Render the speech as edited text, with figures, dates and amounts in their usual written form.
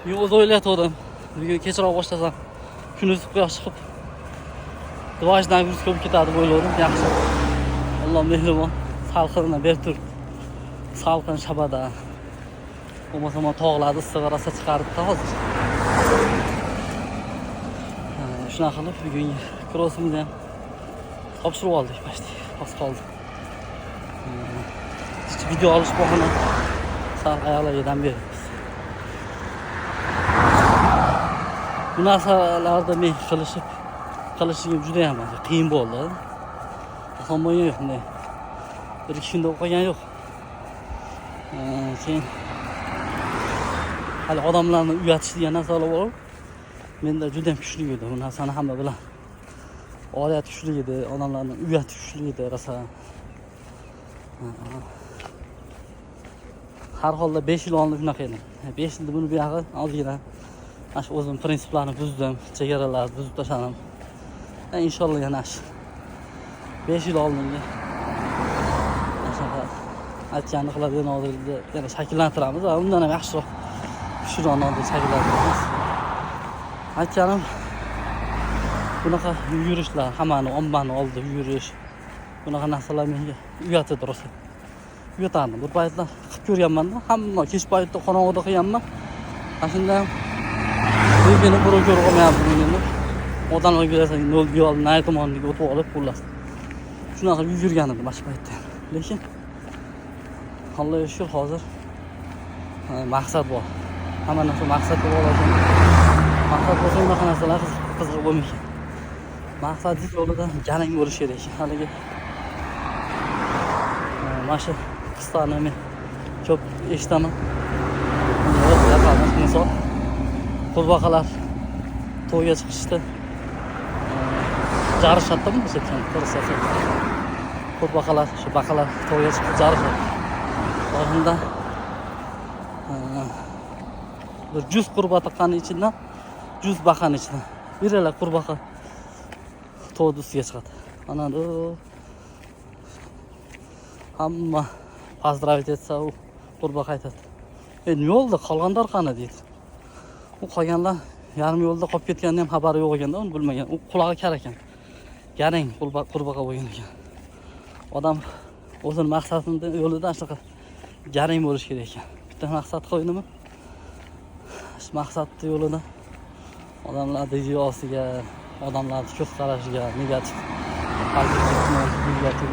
Men o'z o'ylayotgandim. Bugun kechroq boshlasam, kunduz quyosh chiqib, rivojdan virus ko'p ketadi deb o'yladim. Yaxshi. Alloh mehribon. Salqinni berib turibdi. Salqin shabada. Bo'lmasa tog'larda issiq rosa chiqaribdi hozir. Shunaqa qilib bugun krosimizni ham topshirib oldik почти. Az qoldi. Video olish bahona sal ayollardan beribmiz. Bu narsalarda men qilishim juda ham qiyin bo'ldi. Oson bo'lgan yo'q bunday. Bir ikki kunda o'qigan yo'q. Keyin hali odamlarni uyatish degan narsalar bor. Menda juda ham kuchli edi. Bu narsani hamma bilan. Oriyat kuchli edi, odamlarning uyati kuchli edi rosa. Har holda 5 yil oldin shunaqa edi. 5 yilda buni buyog'i ozgina mana shu o'zim prinsiplarini buzdim, chegaralarni buzib tashladim. Inshaalloh yana 5 yil oldingi aytganini qiladigan hozirda yana shakllantiramiz va undan ham yaxshiroq kuchliroq shakllantiramiz. Aytganim bunaqa yurishlar, hammani ommani oldida yurish, bunaqa narsalar menga uyatadi rosa. Uyatardim. Bir paytlar qilib ko'rganman-da, hamma kech paytda qorong'ida qilganman. Ana shunda ham o'zini birov ko'rib olmayapti endi. Odamlar ko'rsa nol yo'l, nay tomoniga o'tib olib xullas. Shunaqa yurgan edim mana shu paytda. Lekin Allohga shukr hozir maqsad bor. Hamma narsa maqsadga bog'liq. Maqsad bo'lsa unaqa narsalar qiziq bo'lmaydi. Maqsadlik yo'lida garang bo'lish kerak. Haligi mana shu qistani men ko'p eshitaman. Misol qurbaqalar to'yga chiqishdi. Jarishadimi bu sekin qirsa. Qurbaqalar, shu baqalar to'yga chiqib jarishadi. O'shanda 100 qurbaqa taqqani ichidan 100 baqani ichidan birala qurbaqa to'yda ustiga chiqadi. Mana hamma pozdravit etsa u qurbaqa aytadi. Nima bo'ldi? Qolganlar qani deydi. U qolganlar yarim yo'lda qolib ketganini ham xabari yo'q ekanda, uni bilmagan. U qulog'i kar ekan. Garang qurbaqa bo'lgan ekan. Odam o'zining maqsadini yo'lida shunaqa garang bo'lish kerak ekan. Bitta maqsad qo'ydimi? Shu maqsadni yo'lida odamlarning riyosiga, odamlarning ko'z qarashiga negativ, pozitiv, negativ